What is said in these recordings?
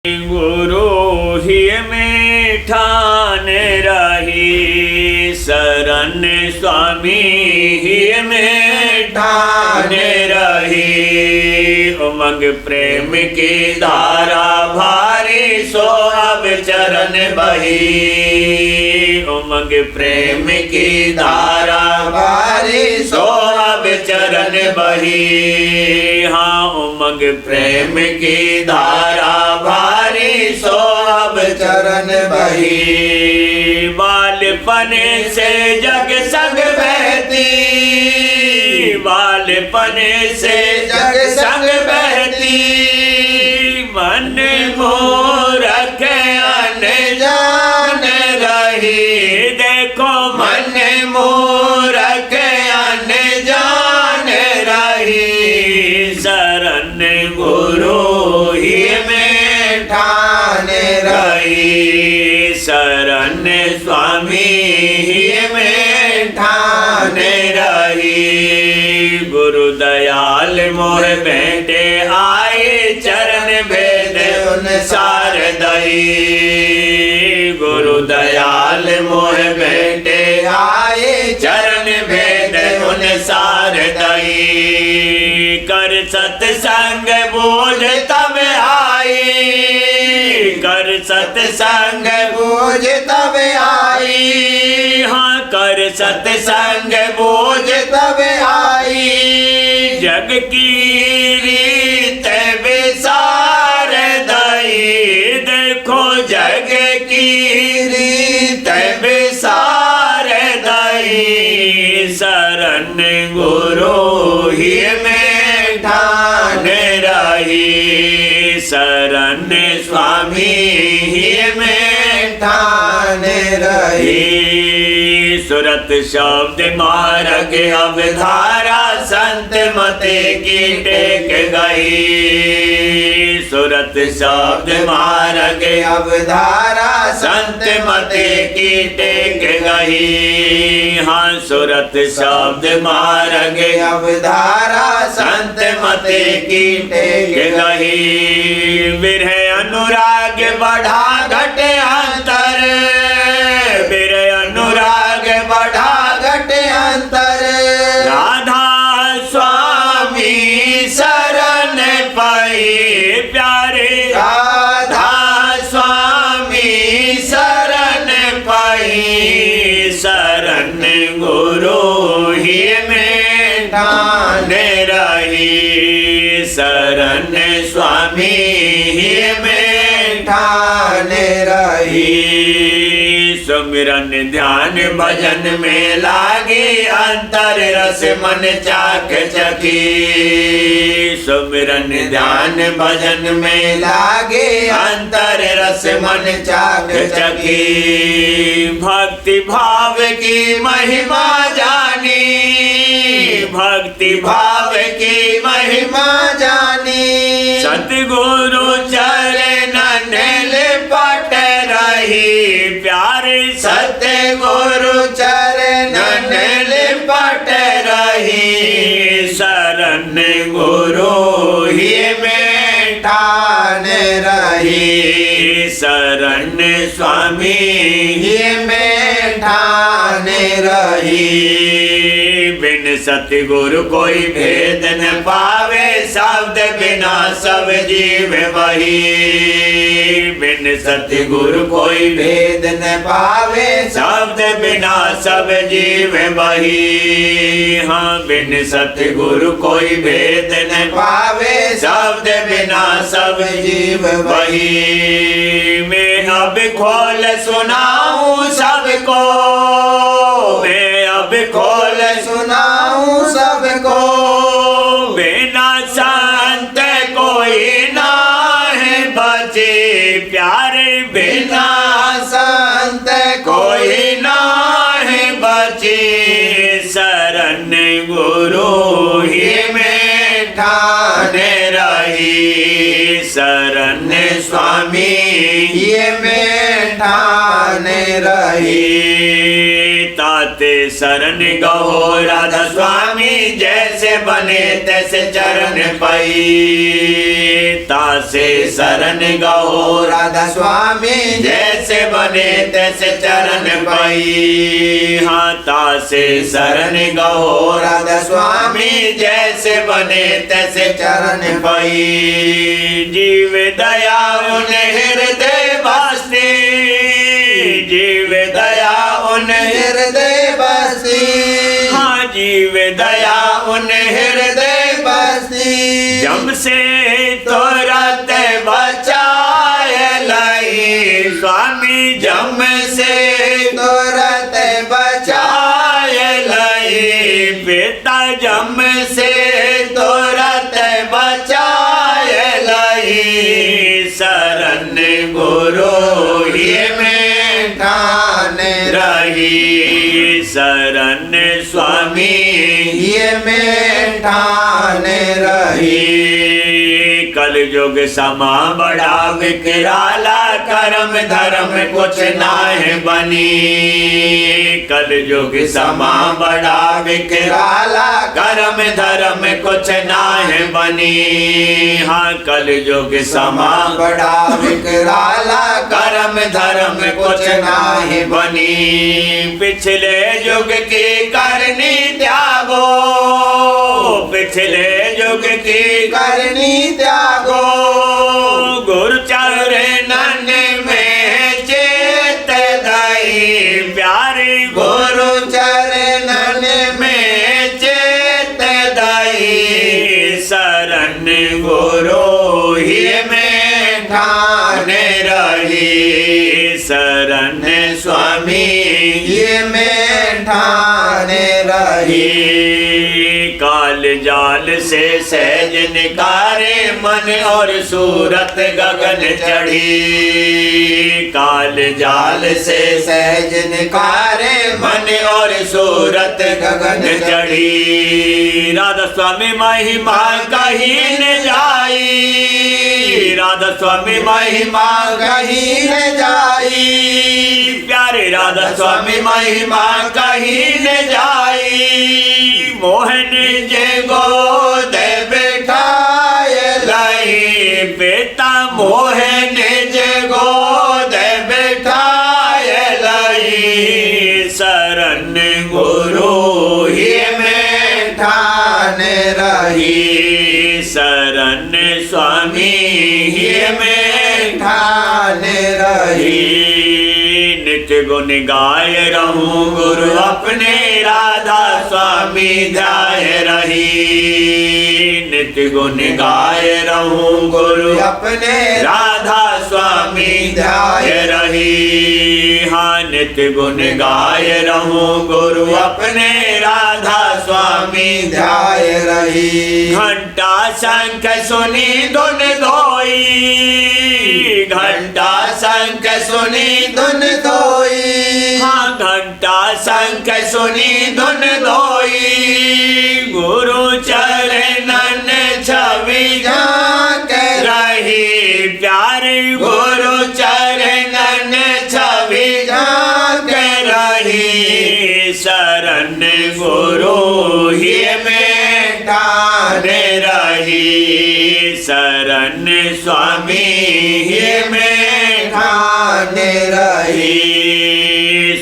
गुरु ही में ठान रही, शरण स्वामी ही में ठान रही। उमंग प्रेम की धारा भारी सो अब चरण बही, उमंग प्रेम की धारा भारी सो अब चरण बही। हाँ, उमंग प्रेम की धारा भारी सो अब चरण बही। बालपन से जग संग बहती, बालपन से जग संग बहती, मन मूरख अनजान रही। देखो मन मूरख अनजान रही, शरण गुरु ही में ठान रही, शरण स्वामी ही में ठान रही। गुरु दयाल मोह बेटे आए, चरण भेद उनसार दई। गुरु दयाल मोह बेटे आए, चरण भेद उनसार दई। कर सत्संग बोझ तब आई, कर सत्संग बोझ तब आई। हाँ, कर सत्संग बोझ तब आई, जग की रीत विसार दई। देखो जग की रीत विसार दई, शरण गुरु ही में ठान रही, शरण स्वामी ही में ठान रही। सुरत शब्द मार्ग अवधारा, संत मते की टेक गई। सुरत शब्द मार्ग अवधारा, संत मते की टेक गई। हाँ, सुरत शब्द मार्ग अवधारा, संत मते की टेक गई। विरह अनुराग बढ़ा घटे अंतर, विरह अनुराग बढ़ा घटे अंतर। राधा स्वामी शरण पाई प्यारे, राधा स्वामी शरण पाई, शरण गुरु ही में ठान रही, शरण स्वामी ही में ठान रही। सुमिरन ध्यान भजन में लागे, अंतर रस मन चाक चकी। सुमिरन ध्यान भजन में लागे, अंतर रस मन चाक चकी। भक्ति भाव की महिमा जानी, भक्ति भाव की महिमा जानी। सतगुरु चरणन लिपट रही प्यारे, सतगुरु चरणन लिपट रही, शरण गुरु ही में ठान रही, शरण स्वामी ही में ठान रही। बिन सतगुरु कोई भेद न पावे, शब्द बिना सब जीव वही। बिन सतगुरु कोई भेद न पावे, शब्द बिना सब जीव वही। हाँ, बिन सतगुरु कोई भेद न पावे, शब्द बिना सब जीव वही। मैं अब खोल सुनाऊं सबको, मैं अब खोल सुनाऊं सबको। बिना संत कोई ना है बचे प्यारे, बिना संत कोई ना है बचे, शरण गुरु ही में ठान रही, शरण स्वामी ये में ठान रही। ताते शरण गहो राधा स्वामी जैसे बने तैसे चरण पाई। तासे शरण गहो राधा स्वामी जैसे बने तैसे चरण पाई। हाँ तासे शरण गहो राधा स्वामी जैसे बने तैसे चरण पाई। जीव दया उन्हें हृदय बसती, जीव दया उन्हें हृदय बसती। हाँ जीव दया उन्हें हृदय बसती। जम से तुरंत बचाए लाई स्वामी, जम से तुरंत बचाए लाई। पिता जम से तुरंत बचाए लाई। शरण गुरु ये में ठान रही। शरण स्वामी ये में ठान रही। कल युग समा बड़ा विकराला, कर्म धर्म कुछ नाहि बनी। कल युग समा बड़ा विकराला, कर्म धर्म कुछ नाहि बनी। हाँ कल युग समा बड़ा विकराला, कर्म धर्म कुछ नाहि बनी। पिछले युग की करनी त्यागो, पिछले युग की करनी त्यागो। गुरु चरणन में चेत दाई प्यारी, गुरु चरणन में चेत दाई। शरण गुरु ही में ठान रही। शरण स्वामी ये में ठान रही। काल जाल से सहज निकारे मन और सूरत गगन चढ़ी। काल जाल से सहज निकारे मन और सूरत गगन चढ़ी। राधा स्वामी महिमा कहीं न जाई, राधा स्वामी महिमा कहीं न जाई। प्यारे राधा स्वामी महिमा कहीं न जाई। मोहन जे गोद बैठाए लाई। पिता मोहन जे गोद बैठाए लाई। शरण गुरु ही में ठान रही। शरण स्वामी ही में ठान रही। नित्य गुण गाय रहूं गुरु अपने, राधा स्वामी ध्याय रही। नित्य गुण गाय रहूं गुरु अपने, राधा स्वामी ध्याय रही। हाँ नित्य गुण गाय रहूं गुरु अपने, राधा स्वामी ध्याय रही। घंटा शंख सुनी धुन धोई, घंटा शंख सुनी धुन धोई। हाँ घंटा शंख सुनी धुन धोई। गुरु चरणन छवि झांक रही। प्यारे गुरु चरणन छवि झांक रही। शरण गुरु ही में ठान रही। शरण स्वामी ही में ठान रही।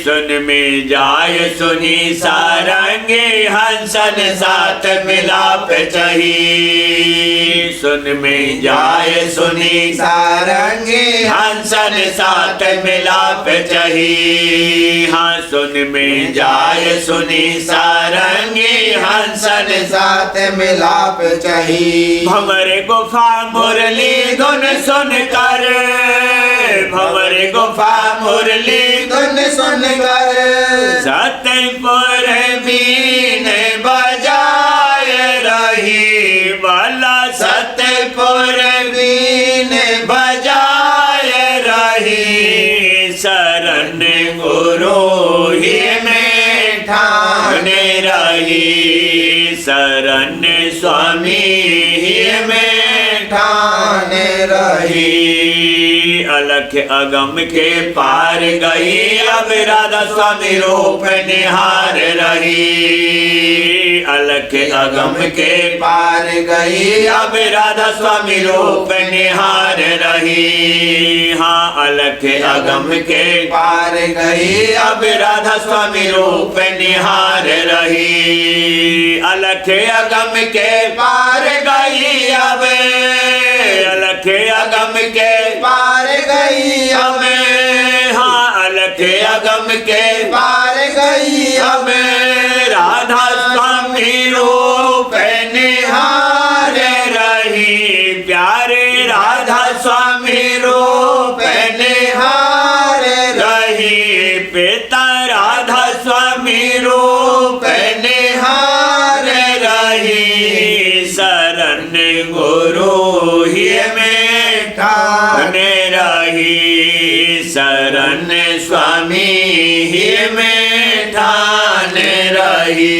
सुन में जाय सुनी सारंगे, हंसन साथ मिलाप चही। सुन में जाय सुनी सारंगे, हंसन साथ मिलाप चही। हाँ सुन में जाय सुनी सारंगे, हंसन साथ मिलाप चही। भंवर गुफा मुरली धुन सुन कर, भंवर गुफा मुरली धुन सुन कर। सतपुर बीन बजाए रही, बाला सतपुर बीन बजाए रही। शरण गुरु ही में ठान रही। शरण स्वामी ही में ठान रही। अलख अगम के पार गई अब राधा स्वामी रूप निहार रही। अलख अगम के पार गई अब राधा स्वामी रूप निहार रही। हाँ अलख अगम के पार गई अब राधा स्वामी रूप निहार रही। अलख अगम के पार गई अब, अलख अगम के पार गई अब, हाँ अलख अगम के पार गई अब राधा स्वामी रूप निहार रही। प्यारे राधा स्वामी रूप निहार रही। पिता राधा स्वामी रूप निहार रही। शरण गुरु ही में ठान रही। शरण स्वामी ही में ठान रही।